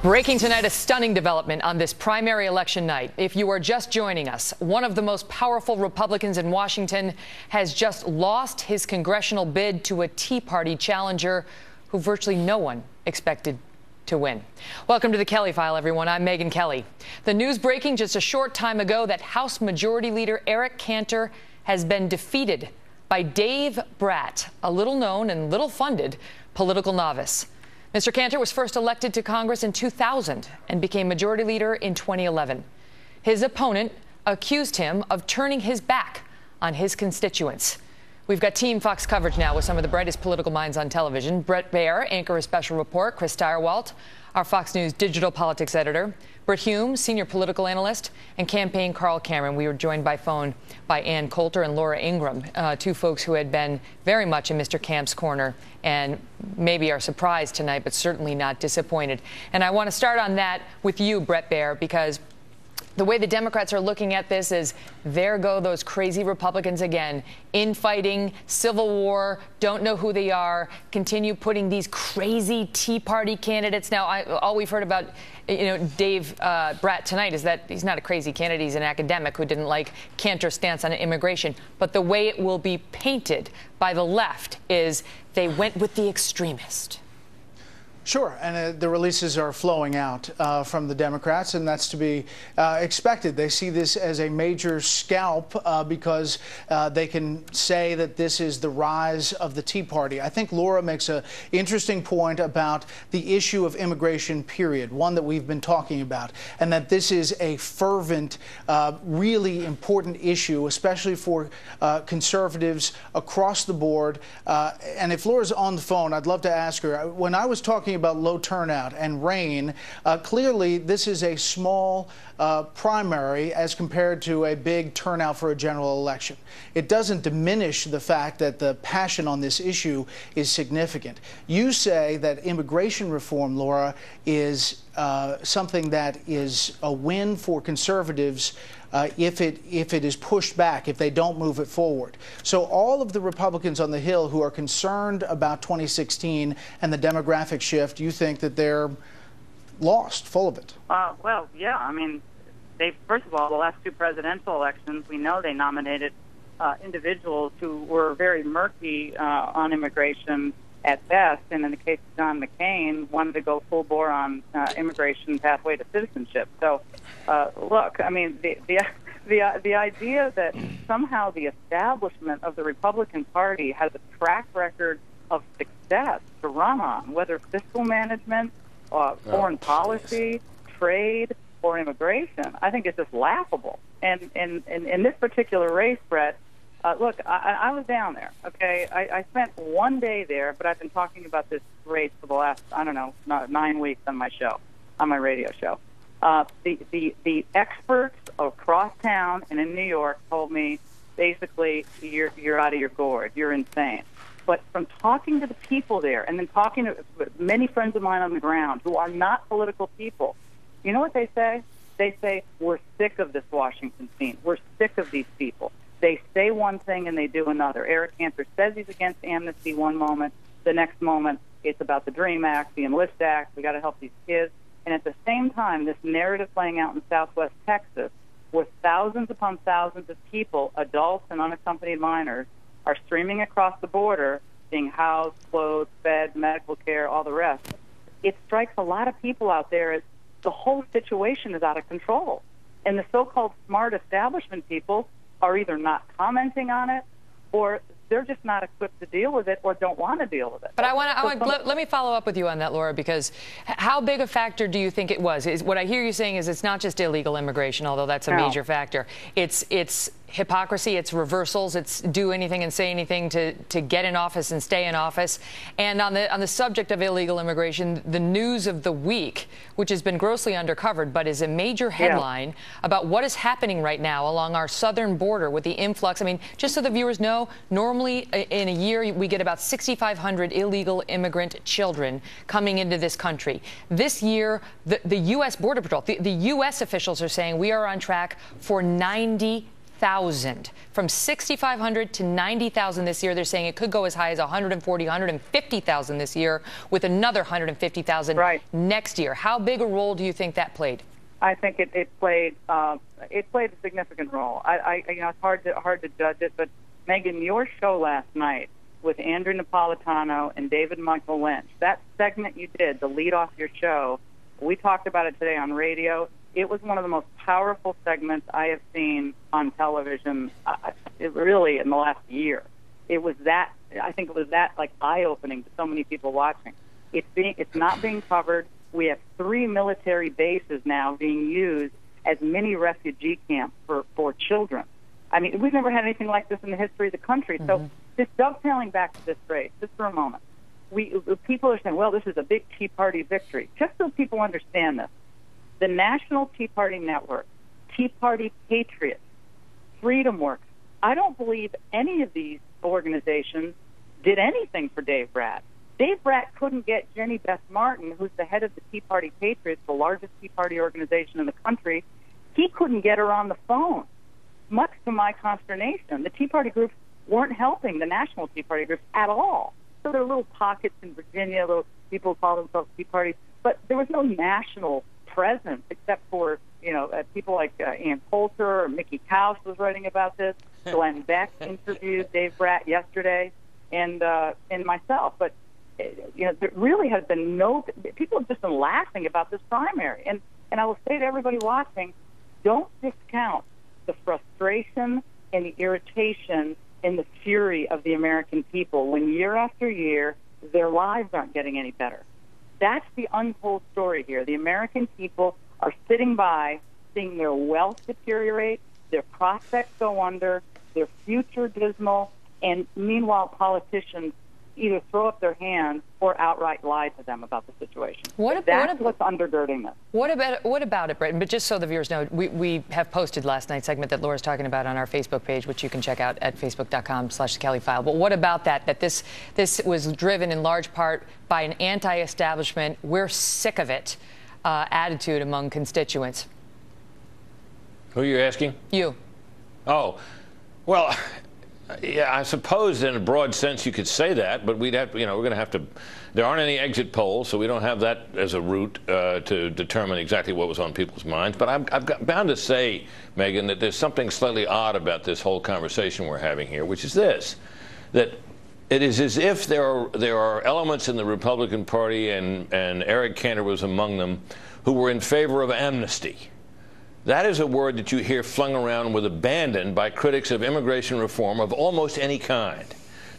Breaking tonight, a stunning development on this primary election night. If you are just joining us, one of the most powerful Republicans in Washington has just lost his congressional bid to a Tea Party challenger who virtually no one expected to win. Welcome to the Kelly File, everyone. I'm Megyn Kelly. The news breaking just a short time ago that House Majority Leader Eric Cantor has been defeated by Dave Brat, a little-known and little-funded political novice. Mr. Cantor was first elected to Congress in 2000 and became Majority Leader in 2011. His opponent accused him of turning his back on his constituents. We've got Team Fox coverage now with some of the brightest political minds on television. Bret Baier, anchor of Special Report, Chris Stirewalt, our Fox News digital politics editor, Britt Hume, senior political analyst, and campaign Carl Cameron. We were joined by phone by Ann Coulter and Laura Ingraham, two folks who had been very much in Mr. Camp's corner and maybe are surprised tonight, but certainly not disappointed. And I want to start on that with you, Bret Baier, because the way the Democrats are looking at this is, there go those crazy Republicans again, infighting, civil war, don't know who they are, continue putting these crazy Tea Party candidates. Now, all we've heard about, Dave Brat tonight is that he's not a crazy candidate. He's an academic who didn't like Cantor's stance on immigration. But the way it will be painted by the left is they went with the extremist. Sure, and the releases are flowing out from the Democrats, and that's to be expected. They see this as a major scalp because they can say that this is the rise of the Tea Party. I think Laura makes an interesting point about the issue of immigration, period, one that we've been talking about, and that this is a fervent, really important issue, especially for conservatives across the board. And if Laura's on the phone, I'd love to ask her, when I was talking about low turnout and rain, clearly this is a small primary as compared to a big turnout for a general election. It doesn't diminish the fact that the passion on this issue is significant. You say that immigration reform, Laura, is something that is a win for conservatives if it is pushed back, if they don't move it forward. So all of the Republicans on the Hill who are concerned about 2016 and the demographic shift, you think that they're lost, full of it? Well, yeah. I mean, first of all, the last two presidential elections, we know they nominated individuals who were very murky on immigration at best, and in the case of John McCain, wanted to go full bore on immigration pathway to citizenship. So, look, I mean, the idea that somehow the establishment of the Republican Party has a track record of success to run on, whether fiscal management, foreign policy, trade, or immigration, I think is just laughable. And in this particular race, Bret, look, I was down there, okay? I spent one day there, but I've been talking about this race for the last, 9 weeks on my show, on my radio show. The experts across town and in New York told me, basically, you're out of your gourd, you're insane. But from talking to the people there and then talking to many friends of mine on the ground who are not political people, you know what they say? They say, we're sick of this Washington scene. We're sick of these people. They say one thing and they do another. Eric Cantor says he's against amnesty one moment. The next moment, it's about the DREAM Act, the Enlist Act. We got to help these kids. And at the same time, this narrative playing out in Southwest Texas, where thousands upon thousands of people, adults and unaccompanied minors, are streaming across the border, being housed, clothed, fed, medical care, all the rest. It strikes a lot of people out there as the whole situation is out of control. And the so-called smart establishment people are either not commenting on it, or they're just not equipped to deal with it, or don't want to deal with it. But let me follow up with you on that, Laura, because how big a factor do you think it was? What I hear you saying is it's not just illegal immigration, although that's a major factor. It's hypocrisy, it's reversals, it's do anything and say anything to get in office and stay in office. And on the subject of illegal immigration, the news of the week, which has been grossly undercovered, but is a major headline about what is happening right now along our southern border with the influx. I mean, just so the viewers know, normally in a year we get about 6,500 illegal immigrant children coming into this country. This year, the U.S. Border Patrol, the U.S. officials are saying we are on track for 90,000 90,000. From 6,500 to 90,000 this year. They're saying it could go as high as 140, 150,000 this year, with another 150,000 next year. How big a role do you think that played? I think it played a significant role. It's hard to judge it, but Megyn, your show last night with Andrew Napolitano and David Michael Lynch, that segment you did, the lead off your show, we talked about it today on radio. It was one of the most powerful segments I have seen on television, really in the last year. It was that, I think it was that like eye-opening to so many people watching. It's not being covered. We have 3 military bases now being used as mini refugee camps for children. I mean, we've never had anything like this in the history of the country. So just dovetailing back to this race, just for a moment, people are saying, well, this is a big Tea Party victory. Just so people understand this, the National Tea Party Network, Tea Party Patriots, Freedom Works, I don't believe any of these organizations did anything for Dave Brat. Dave Brat couldn't get Jenny Beth Martin, who's the head of the Tea Party Patriots, the largest Tea Party organization in the country. He couldn't get her on the phone, much to my consternation. The Tea Party groups weren't helping the national Tea Party groups at all. So there were little pockets in Virginia, little people call themselves Tea Parties, but there was no national presence except for, people like Ann Coulter or Mickey Kaus was writing about this. Glenn Beck interviewed Dave Brat yesterday, and myself. But there really has been people have just been laughing about this primary. And I will say to everybody watching, don't discount the frustration and the irritation and the fury of the American people when year after year their lives aren't getting any better. That's the untold story here. The American people are sitting by, seeing their wealth deteriorate, their prospects go under, their future dismal, and meanwhile politicians either throw up their hands or outright lie to them about the situation. That's what's undergirding this. What about it, Britton? But just so the viewers know, we have posted last night's segment that Laura's talking about on our Facebook page, which you can check out at facebook.com/The Kelly File. But what about that this was driven in large part by an anti-establishment, we're sick of it attitude among constituents? Who are you asking? You. Oh, well, yeah, I suppose in a broad sense you could say that, but we'd have, we're going to have to. There aren't any exit polls, so we don't have that as a route to determine exactly what was on people's minds. But I'm bound to say, Megyn, that there's something slightly odd about this whole conversation we're having here, which is this: that it is as if there are elements in the Republican Party, and Eric Cantor was among them, who were in favor of amnesty. That is a word that you hear flung around with abandon by critics of immigration reform of almost any kind.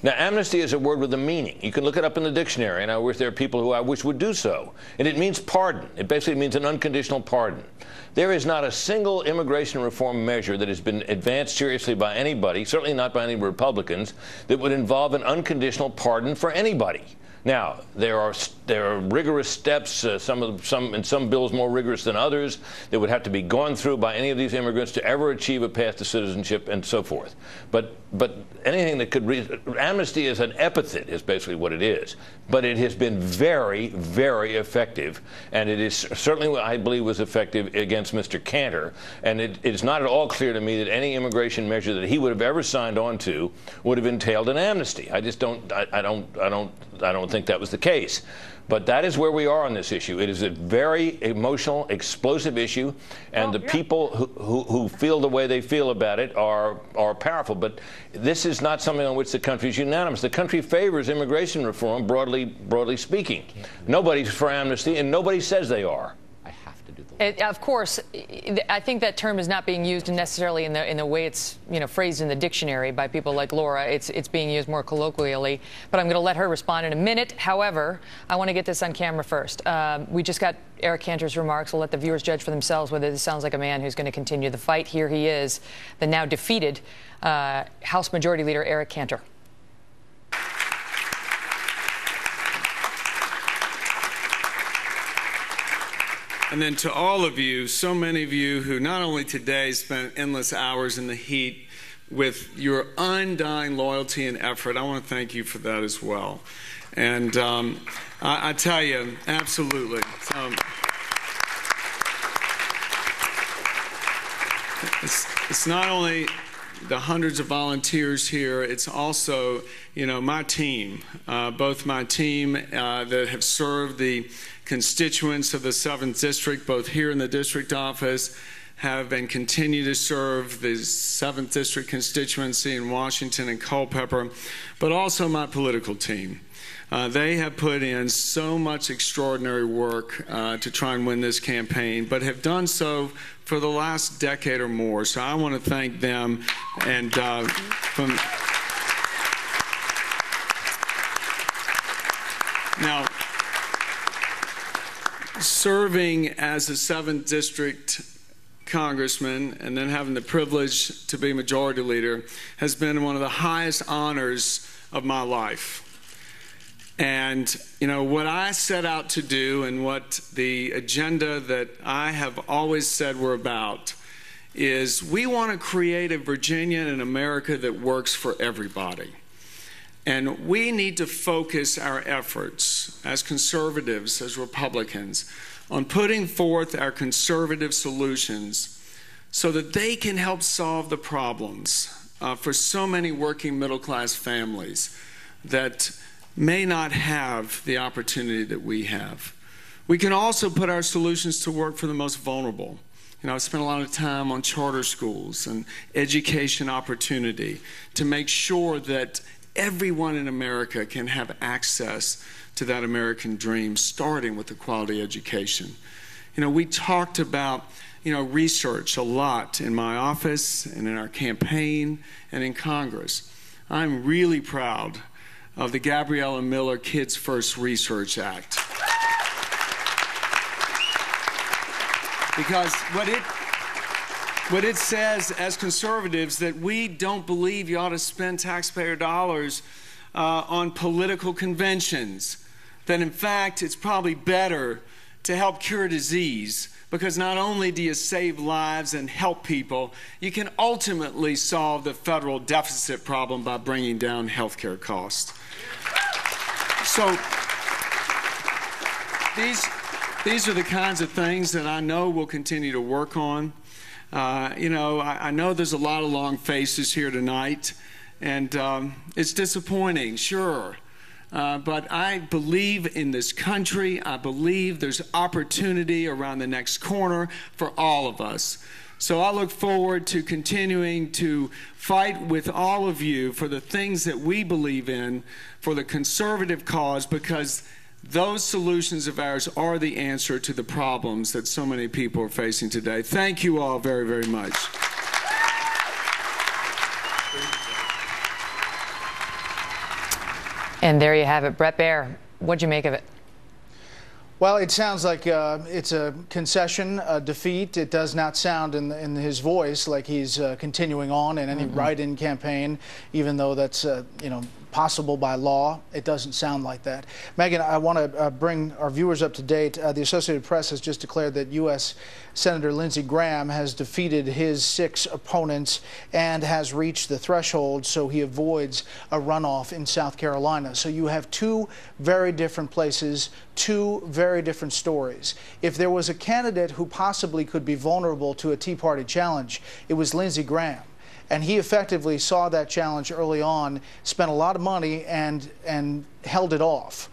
Now, amnesty is a word with a meaning. You can look it up in the dictionary, and I wish there are people who I wish would do so. And it means pardon. It basically means an unconditional pardon. There is not a single immigration reform measure that has been advanced seriously by anybody, certainly not by any Republicans, that would involve an unconditional pardon for anybody. Now, there are rigorous steps, in some bills more rigorous than others, that would have to be gone through by any of these immigrants to ever achieve a path to citizenship and so forth. But anything that could amnesty is an epithet, is basically what it is. But it has been very, very effective, and it is certainly, I believe, was effective against Mr. Cantor. And it is not at all clear to me that any immigration measure that he would have ever signed on to would have entailed an amnesty. I just don't. I don't think that was the case. But that is where we are on this issue. It is a very emotional, explosive issue, and the people who feel the way they feel about it are powerful. But this is not something on which the country is unanimous. The country favors immigration reform, broadly speaking. Nobody's for amnesty, and nobody says they are. Of course, I think that term is not being used necessarily in the way it's phrased in the dictionary by people like Laura. It's being used more colloquially, but I'm going to let her respond in a minute. However, I want to get this on camera first. We just got Eric Cantor's remarks. We'll let the viewers judge for themselves whether this sounds like a man who's going to continue the fight. Here he is, the now defeated House Majority Leader Eric Cantor. And then to all of you, so many of you who not only today spent endless hours in the heat with your undying loyalty and effort, I want to thank you for that as well. And I tell you, absolutely. It's not only the hundreds of volunteers here. It's also, my team, both my team that have served the constituents of the 7th District, both here in the district office, have and continue to serve the 7th District constituency in Washington and Culpeper, but also my political team. They have put in so much extraordinary work to try and win this campaign, but have done so for the last decade or more. So I want to thank them. And now, serving as a 7th District congressman and then having the privilege to be majority leader has been one of the highest honors of my life. And, what I set out to do and what the agenda that I have always said we're about is we want to create a Virginia and America that works for everybody. And we need to focus our efforts as conservatives, as Republicans, on putting forth our conservative solutions so that they can help solve the problems for so many working middle-class families that may not have the opportunity that we have. We can also put our solutions to work for the most vulnerable. I've spent a lot of time on charter schools and education opportunity to make sure that everyone in America can have access to that American dream, starting with a quality education. We talked about, research a lot in my office and in our campaign and in Congress. I'm really proud of the Gabriella Miller Kids First Research Act. Because what it says as conservatives that we don't believe you ought to spend taxpayer dollars on political conventions. That in fact, it's probably better to help cure disease, because not only do you save lives and help people, you can ultimately solve the federal deficit problem by bringing down health care costs. So these are the kinds of things that I know we'll continue to work on. I know there's a lot of long faces here tonight, and it's disappointing, sure. But I believe in this country. I believe there's opportunity around the next corner for all of us. So I look forward to continuing to fight with all of you for the things that we believe in, for the conservative cause, because those solutions of ours are the answer to the problems that so many people are facing today. Thank you all very, very much. And there you have it. Bret Baier, what'd you make of it? Well, it sounds like it's a concession, a defeat. It does not sound in his voice like he's continuing on in any write-in campaign, even though that's possible by law. It doesn't sound like that. Megan, I want to bring our viewers up to date. The Associated Press has just declared that U.S. Senator Lindsey Graham has defeated his 6 opponents and has reached the threshold, so he avoids a runoff in South Carolina. So you have 2 very different places, 2 very different stories. If there was a candidate who possibly could be vulnerable to a Tea Party challenge, it was Lindsey Graham. And he effectively saw that challenge early on, spent a lot of money, and held it off.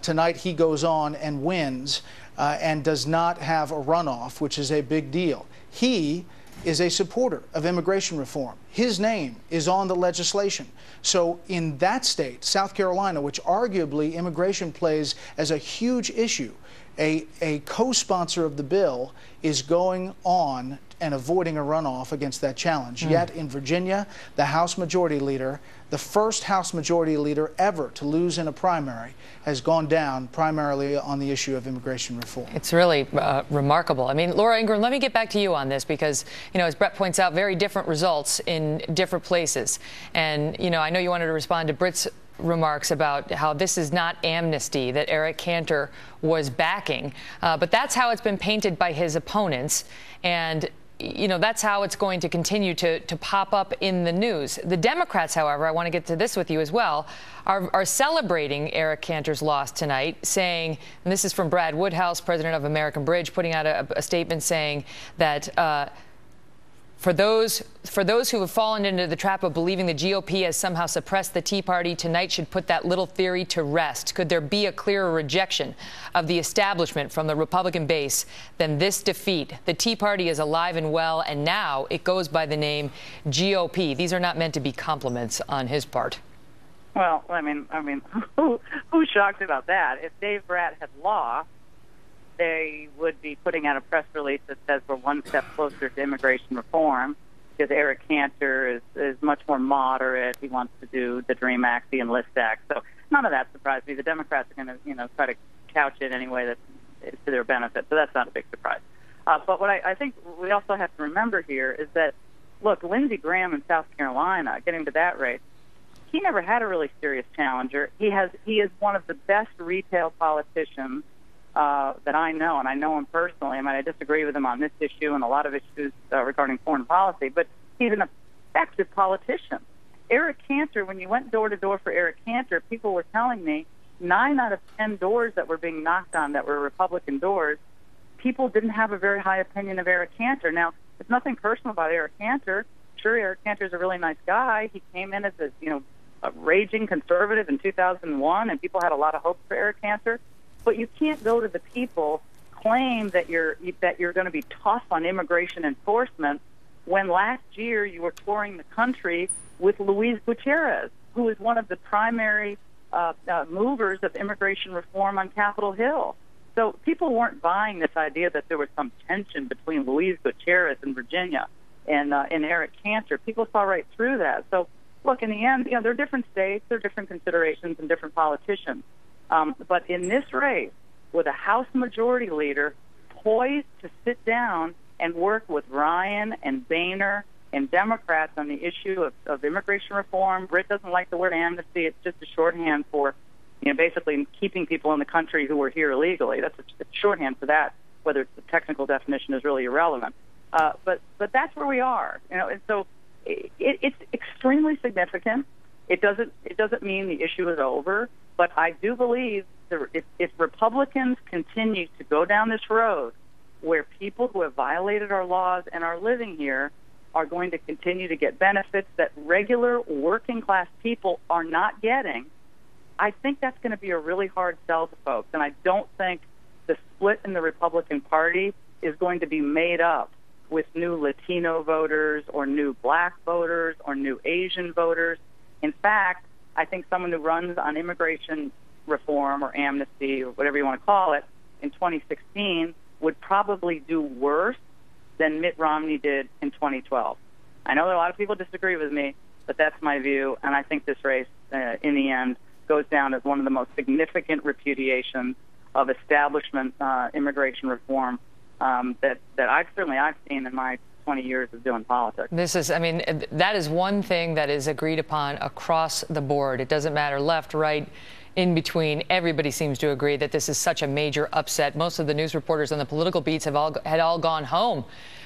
Tonight he goes on and wins and does not have a runoff, which is a big deal. He is a supporter of immigration reform. His name is on the legislation. So in that state, South Carolina, which arguably immigration plays as a huge issue, a co-sponsor of the bill is going on and avoiding a runoff against that challenge. Yet in Virginia, the House Majority Leader, the first House Majority Leader ever to lose in a primary, has gone down primarily on the issue of immigration reform. It's really remarkable. I mean, Laura Ingraham, let me get back to you on this because, as Bret points out, very different results in different places. And, I know you wanted to respond to Brit's remarks about how this is not amnesty that Eric Cantor was backing, but that's how it's been painted by his opponents. And that's how it's going to continue to pop up in the news. The Democrats, however, I want to get to this with you as well, are celebrating Eric Cantor's loss tonight, saying, and this is from Brad Woodhouse, president of American Bridge, putting out a statement saying that For those who have fallen into the trap of believing the GOP has somehow suppressed the Tea Party, tonight should put that little theory to rest. Could there be a clearer rejection of the establishment from the Republican base than this defeat? The Tea Party is alive and well, and now it goes by the name GOP. These are not meant to be compliments on his part. Well, I mean, who's shocked about that? If Dave Brat had lost, they would be putting out a press release that says we're one step closer to immigration reform, because Eric Cantor is much more moderate. He wants to do the DREAM Act, the Enlist Act. So none of that surprised me. The Democrats are going to, try to couch it anyway that is to their benefit. So that's not a big surprise. But what I think we also have to remember here is that, look, Lindsey Graham in South Carolina, getting to that race, he never had a really serious challenger. He is one of the best retail politicians that I know, and I know him personally. I mean, I disagree with him on this issue and a lot of issues regarding foreign policy, but he's an effective politician. Eric Cantor, when you went door to door for Eric Cantor, people were telling me 9 out of 10 doors that were being knocked on that were Republican doors, people didn't have a very high opinion of Eric Cantor. Now, it's nothing personal about Eric Cantor. Sure, Eric Cantor's a really nice guy. He came in as a raging conservative in 2001, and people had a lot of hope for Eric Cantor. But you can't go to the people, claim that you're going to be tough on immigration enforcement, when last year you were touring the country with Luis Gutierrez, who is one of the primary movers of immigration reform on Capitol Hill. So people weren't buying this idea that there was some tension between Luis Gutierrez in Virginia and Eric Cantor. People saw right through that. So, look, in the end, there are different states, there are different considerations and different politicians. But in this race, with a House Majority Leader poised to sit down and work with Ryan and Boehner and Democrats on the issue of immigration reform, Brit doesn't like the word amnesty. It's just a shorthand for, basically keeping people in the country who were here illegally. That's a shorthand for that, whether it's the technical definition is really irrelevant. But that's where we are, and so it's extremely significant. It doesn't mean the issue is over. But I do believe if Republicans continue to go down this road where people who have violated our laws and are living here are going to continue to get benefits that regular working-class people are not getting, I think that's going to be a really hard sell to folks. And I don't think the split in the Republican Party is going to be made up with new Latino voters or new black voters or new Asian voters. In fact, I think someone who runs on immigration reform or amnesty or whatever you want to call it in 2016 would probably do worse than Mitt Romney did in 2012. I know that a lot of people disagree with me, but that's my view, and I think this race, in the end, goes down as one of the most significant repudiations of establishment immigration reform that I've seen in my 20 years of doing politics. That is one thing that is agreed upon across the board. It doesn't matter left, right, in between. Everybody seems to agree that this is such a major upset. Most of the news reporters on the political beats had all gone home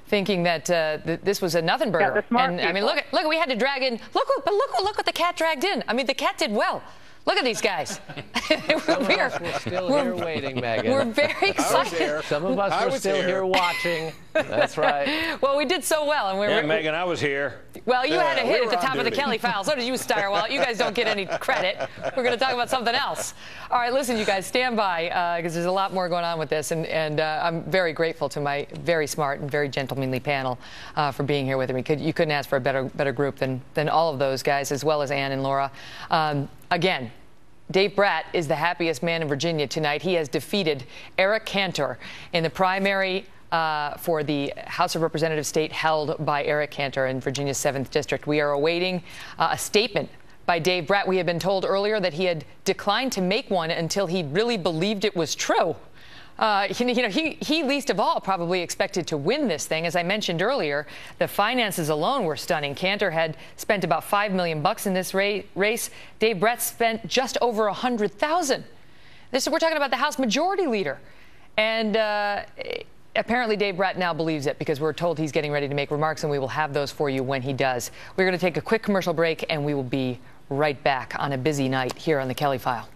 thinking that this was a nothing burger. Yeah, the smart people. Look, we had to drag in. Look what the cat dragged in. The cat did well. Look at these guys. We're still here waiting, Megyn. We're very excited. Some of us were still here watching. That's right. Well, we did so well. And Megyn, I was here. Well, you had a hit at the top of the Kelly file. So did you, Steyerwalt. You guys don't get any credit. We're going to talk about something else. All right, listen, you guys, stand by because there's a lot more going on with this. And I'm very grateful to my very smart and very gentlemanly panel for being here with me. You couldn't ask for a better group than all of those guys, as well as Ann and Laura. Again, Dave Brat is the happiest man in Virginia tonight. He has defeated Eric Cantor in the primary for the House of Representatives state held by Eric Cantor in Virginia's 7th District. We are awaiting a statement by Dave Brat. We had been told earlier that he had declined to make one until he really believed it was true. He least of all probably expected to win this thing. As I mentioned earlier, the finances alone were stunning. Cantor had spent about $5 million in this race. Dave Brat spent just over $100,000. We're talking about the House Majority Leader. And apparently Dave Brat now believes it because we're told he's getting ready to make remarks, and we will have those for you when he does. We're going to take a quick commercial break, and we will be right back on a busy night here on the Kelly File.